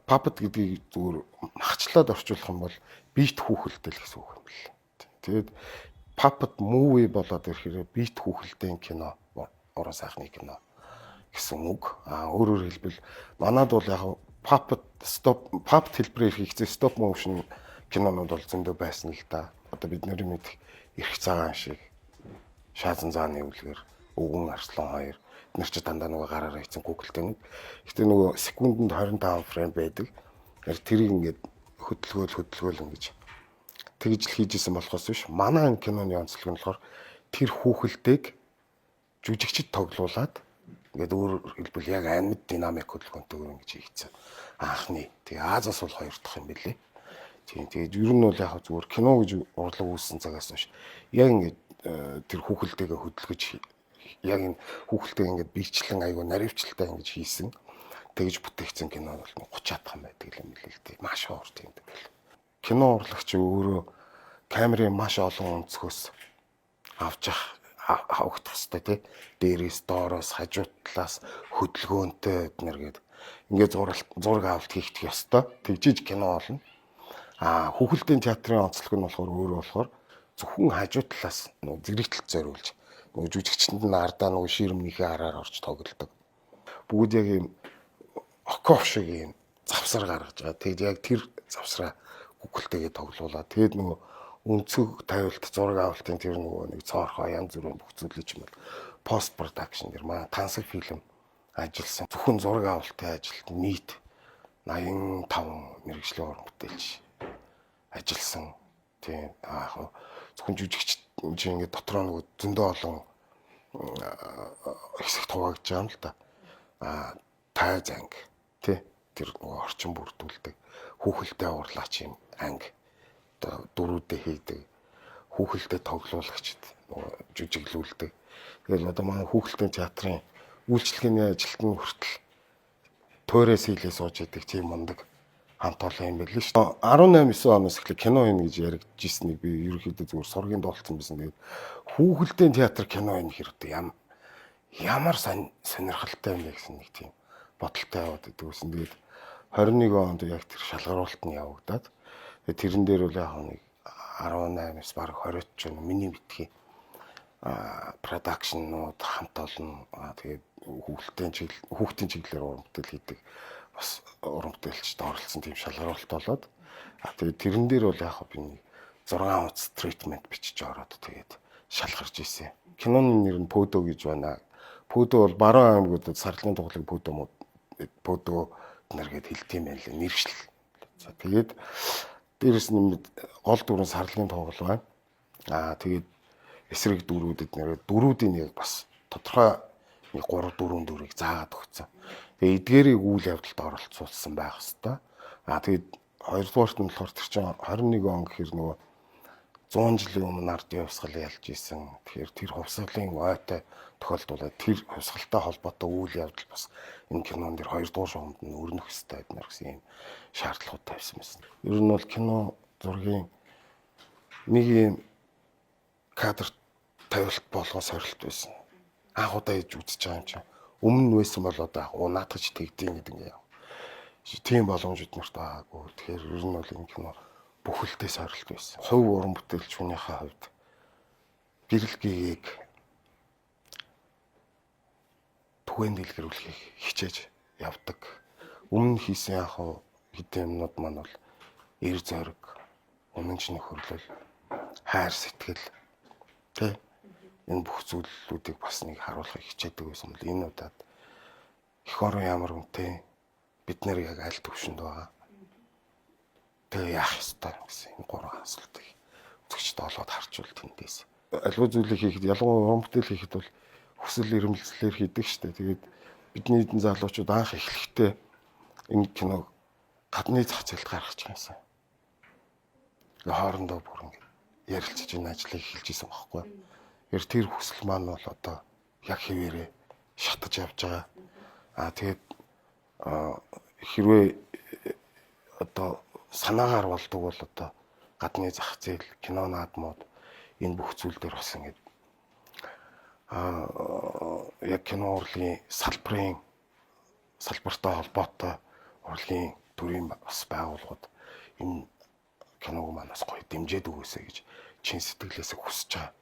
puppet гэдгийг зүгээр махчлаад орчуулах юм бол бит хүүхэлдэл гэсэн үг юм бэл. Тэгээд puppet movie болоод ирэхээр бит хүүхэлдэйн кино, уран сайхны кино гэсэн үг. Өөрөөр хэлбэл манад бол яг puppet хэлбэрээр хийгдсэн stop motion кинонууд бол зөндөө байсан л да. Одоо бид нэр мэдэх эрх цагаан шиг, шаазан зааны үлгэр, өвгөн арслан 2 бид нар ч дандаа нөгөө гараараа хийсэн Google-тэй нэг. Гэтэ нөгөө секундэд 25 фрейм байдаг. Тэрийг ингээд хөдөлгөөл ингэж тэгж л хийжсэн болохоос биш. Манай энэ киноны онцлог нь болохоор тэр хүүхэлдэйг жүжигчд тоглуулад ингээд өөр хэлбэл яг амьд динамик хөдөлгөөнтэйгээр ингэж хийгдсэн. Анхны тэгээ Азаас бол 2 дахь юм билээ. Тийм тэгээд ер нь бол яг зүгээр кино гэж урлаг үүссэн цагаас хойш яг ингээд тэр хүүхэлдэйгээ хөдөлгөж яг энэ хүүхэлдэйг ингээд биечлэн айгүй наривчлалтай ингэж хийсэн. Тэгж бүтээгдсэн кино бол 30 адхан байдаг юм билээ л тийм маш хоор тийм тэгэл. Кино урлагч өөрөө камерын маш олон өнцгөөс авч авах хэрэгтэй тий. Дээрээс доороос хажуу талаас хөдөлгөөнтэй эднэр гээд ингээд зураг авалт хийх ёстой. Тэгжиж кино болно. Хүүхэлдэйн театрын онцлог нь болохоор өөрөө болохоор зөвхөн хажуу талаас нөгөө зэрэгтэл зориулж нөгөө жүжигчтэнд нь ардаа нөгөө ширмнийхээ араар орж тоглодог. Бүгд яг юм окоф шиг юм завсар гаргаж байгаа. Тэгээд яг тэр завсраа хүүхэлдэйгээ тоглуулаад тэгээд нөгөө өнцөг тавилт зураг авалтын тэр нөгөө нэг цоорхоо янз бүрийн бүх зүйлийг юм бол пост продакшн гэр маа тансаг фильм ажилласан. Зөвхөн зураг авалтын ажилд нийт 85 мэргэжлийн уран бүтээлч ажилласан. Тийм зөвхөн жүжигч ингээд дотроо нөгөө зөндөө олон хэсэг хуваагдж байгаа юм л да. Тайз анги тий тэр нөгөө орчин бүрдүүлдэг хүүхэлдэйн урлаач юм анги дөрүүдээ хийдэг хүүхэлдэйн тоглуулагчд нөгөө жүжиглүүлдэг. Тэгэл одоо манай хүүхэлдэйн театрын үйлчлэгээний ажилтны хүртэл туурээс хийлээ сууж идэг тийм мундаг хамт олон юм байл л шүү. 18-9 оноос эхлээ кино хийнэ гэж яригдчихсэнийг би ерөөхдөө зүгээр сургийн дуулсан байсан. Тэгээд хүүхэлдэйн театр кино хийнэ хэрэг ямар сонирхолтой юм бэ гэсэн нэг тийм бодолтой яваад идэг гэсэн. Тэгээд 21 онд яг тэр шалгаруулалт нь явагдаад тэрэн дээр бол яг нэг 18-аас бараг 20 ч миний битгий продакшнууд хамт олон тэгээд хүүхдийн чиглэлээр уран бүтээл хийдэг бас уран бүтээлчд оролцсон тийм шалгаруулалт болоод тэгээд тэрэн дээр бол яг би 6 онц тритмент бичиж ороод тэгээд шалгарч ирсэн. Киноны нэр нь Пөдө гэж байна. Пөдө бол баруун аймагуудад сарлын тоглог Пөдө нэргээд хэлтийм байл нэршил. За тэгээд дээрэс нь гол дүрэн сарлын тоглол байна. Тэгээд эсрэг дөрүүдэд нэрээ дөрүүдийн нэг бас тодорхой 3-4 дүрийг заагаад өгсөн. Тэгээд эдгээрийг үйл явдалд оролцуулсан байх хэвээр. Тэгээд хоёрдугаарт нь болохоор тэр чинь 21 он гэхэр нөгөө 100 жилийн өмнө ард явсгал ялж исэн. Тэгэхээр тэр хувьсгалын ойтой тохиолдуулаад тэр хувьсгалтай холбоотой үйл явдал бас энэ кинон дээр 2 дугаар шугамд нь өрнөх хэвээр эднэр гэсэн юм шаардлагууд тавьсан байсан. Ер нь бол кино зургийн нэг юм кадр тавилт болгон сорилт байсан. Анхудаа иж үзэж байгаа юм чинь өмнө нь байсан бол одоо наадах тэгдэйн гэдэг юм. Тийм боломжууд нарт байгаагүй. Тэгэхээр ер нь бол энэ кино бүхэлдээ сорилт байсан. Хувь уран бүтээлч хүнийхээ хувьд гэрэл гээгийг түгээн дэлгэрүүлэхийг хичээж явдаг. Өмнө хийсэн яг хэдэн юмнууд маань бол эр зориг, үнэнч нөхөрлөл, хайр сэтгэл тэ энэ бүх зүйлүүдийг бас нэг харуулахыг хичээдэг байсан бол энэ удаад эх орон ямар үнэтэй бид нэр яг аль төвшөнд байгаа. Тэгээ яах ёстой гэсэн энэ гурван асуултыг үзэгчд олоод харчвал тэндээс. Аливаа зүйлийг хийхэд ялангуяа уран бүтээл хийхэд бол хүсэл эрмэлзлээр хийдэг штэ. Тэгээд бидний эдэн залуучууд анх эхлэхдээ энэ киног гадны зах зээлд гаргаж байсан. Хоорондоо бүр ингэ ярилцаж энэ ажлыг эхэлж исэн байхгүй. Тэр хүсэл маань бол одоо яг хэвээрээ шатаж явж байгаа. Тэгээд хэрвээ одоо санаагаар болдог бол одоо гадны зах зээл, кино наадмууд энэ бүх зүйл дээр бас ингэ яг кино урлагийн салбартай холбоотой урлагийн төрийн бас байгууллагууд энэ киног манаас гоё дэмжиж өгөөсэй гэж чин сэтгэлээсээ хүсэж байгаа.